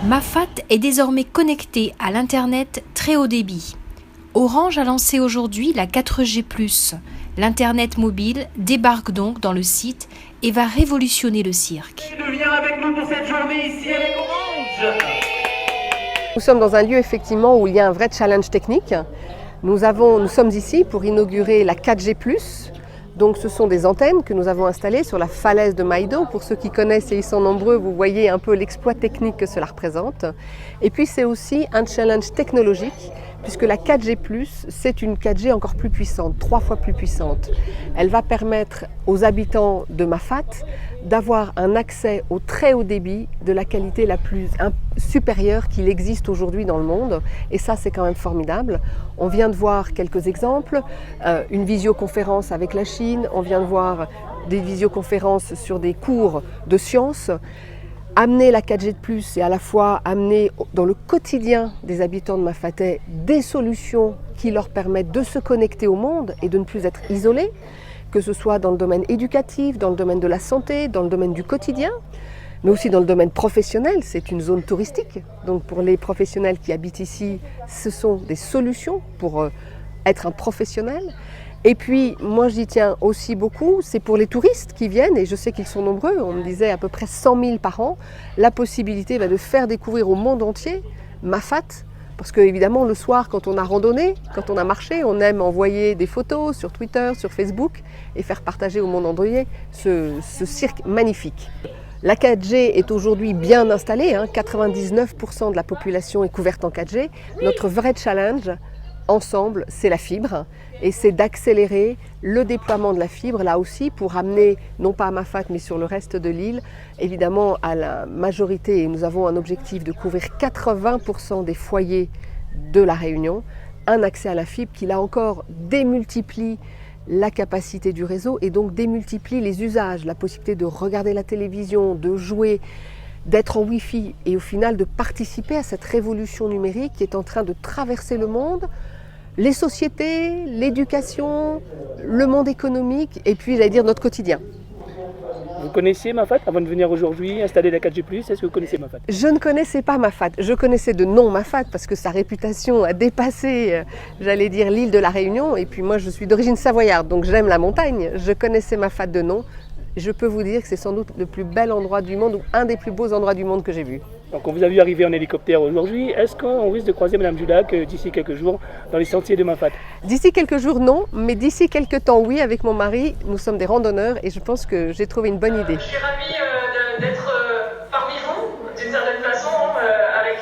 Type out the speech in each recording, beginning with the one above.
Mafat est désormais connecté à l'Internet très haut débit. Orange a lancé aujourd'hui la 4G+. L'Internet mobile débarque donc dans le site et va révolutionner le cirque. De venir avec nous pour cette journée ici avec Orange. Nous sommes dans un lieu effectivement où il y a un vrai challenge technique. Nous sommes ici pour inaugurer la 4G+. Donc ce sont des antennes que nous avons installées sur la falaise de Maïdo. Pour ceux qui connaissent, et ils sont nombreux, vous voyez un peu l'exploit technique que cela représente. Et puis c'est aussi un challenge technologique, puisque la 4G+, c'est une 4G encore plus puissante, 3 fois plus puissante. Elle va permettre aux habitants de Mafat d'avoir un accès au très haut débit de la qualité la plus supérieure qu'il existe aujourd'hui dans le monde. Et ça, c'est quand même formidable. On vient de voir quelques exemples, une visioconférence avec la Chine, on vient de voir des visioconférences sur des cours de sciences. Amener la 4G de plus et à la fois amener dans le quotidien des habitants de Mafatais des solutions qui leur permettent de se connecter au monde et de ne plus être isolés, que ce soit dans le domaine éducatif, dans le domaine de la santé, dans le domaine du quotidien, mais aussi dans le domaine professionnel. C'est une zone touristique. Donc pour les professionnels qui habitent ici, ce sont des solutions pour être un professionnel. Et puis, moi j'y tiens aussi beaucoup, c'est pour les touristes qui viennent, et je sais qu'ils sont nombreux, on me disait à peu près 100 000 par an, la possibilité de faire découvrir au monde entier Mafat. Parce qu'évidemment, le soir, quand on a randonné, quand on a marché, on aime envoyer des photos sur Twitter, sur Facebook, et faire partager au monde entier ce cirque magnifique. La 4G est aujourd'hui bien installée, 99% de la population est couverte en 4G. Notre vrai challenge, ensemble, c'est la fibre et c'est d'accélérer le déploiement de la fibre là aussi pour amener, non pas à Mafat mais sur le reste de l'île, évidemment à la majorité, et nous avons un objectif de couvrir 80% des foyers de la Réunion, un accès à la fibre qui là encore démultiplie la capacité du réseau et donc démultiplie les usages, la possibilité de regarder la télévision, de jouer, d'être en Wi-Fi et au final de participer à cette révolution numérique qui est en train de traverser le monde, les sociétés, l'éducation, le monde économique et puis, j'allais dire, notre quotidien. Vous connaissiez Mafat avant de venir aujourd'hui installer la 4G+? Est-ce que vous connaissez Mafat? Je ne connaissais pas Mafat. Je connaissais de nom Mafat parce que sa réputation a dépassé, j'allais dire, l'île de la Réunion. Et puis moi, je suis d'origine savoyarde, donc j'aime la montagne. Je connaissais Mafat de nom. Je peux vous dire que c'est sans doute le plus bel endroit du monde ou un des plus beaux endroits du monde que j'ai vu. Donc on vous a vu arriver en hélicoptère aujourd'hui. Est-ce qu'on risque de croiser Madame Judac d'ici quelques jours dans les sentiers de Mafat? D'ici quelques jours, non, mais d'ici quelques temps, oui, avec mon mari. Nous sommes des randonneurs et je pense que j'ai trouvé une bonne idée. Je suis ravie d'être parmi vous, d'une certaine façon, avec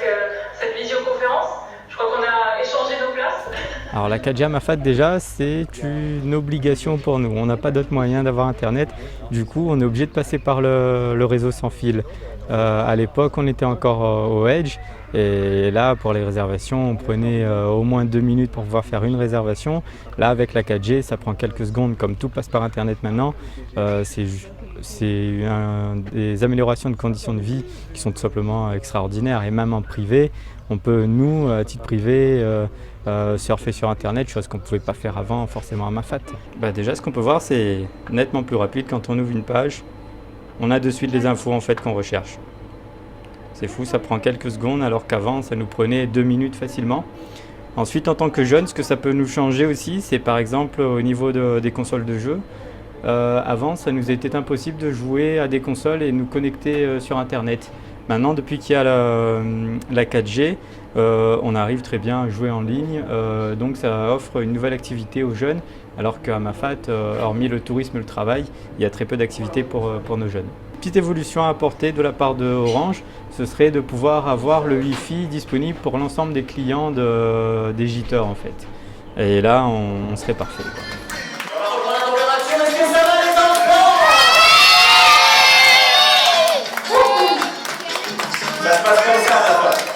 cette visioconférence. Je crois qu'on a échangé nos places. Alors la 4G à Mafat déjà, c'est une obligation pour nous. On n'a pas d'autre moyen d'avoir Internet. Du coup, on est obligé de passer par le réseau sans fil. À l'époque, on était encore au Edge. Et là, pour les réservations, on prenait au moins 2 minutes pour pouvoir faire une réservation. Là, avec la 4G, ça prend quelques secondes. Comme tout passe par Internet maintenant, c'est des améliorations de conditions de vie qui sont tout simplement extraordinaires. Et même en privé, on peut, nous, à titre privé, surfer sur Internet, chose qu'on ne pouvait pas faire avant forcément à Mafat. Déjà, ce qu'on peut voir, c'est nettement plus rapide quand on ouvre une page. On a de suite les infos en fait qu'on recherche. C'est fou, ça prend quelques secondes alors qu'avant, ça nous prenait 2 minutes facilement. Ensuite, en tant que jeune, ce que ça peut nous changer aussi, c'est par exemple au niveau des consoles de jeux. Avant, ça nous était impossible de jouer à des consoles et nous connecter sur Internet. Maintenant, depuis qu'il y a la 4G, on arrive très bien à jouer en ligne, donc ça offre une nouvelle activité aux jeunes, alors qu'à Mafat, hormis le tourisme et le travail, il y a très peu d'activités pour nos jeunes. Petite évolution à apporter de la part de Orange, ce serait de pouvoir avoir le Wi-Fi disponible pour l'ensemble des clients des gîteurs en fait. Et là, on serait parfait. Ça se passe comme ça,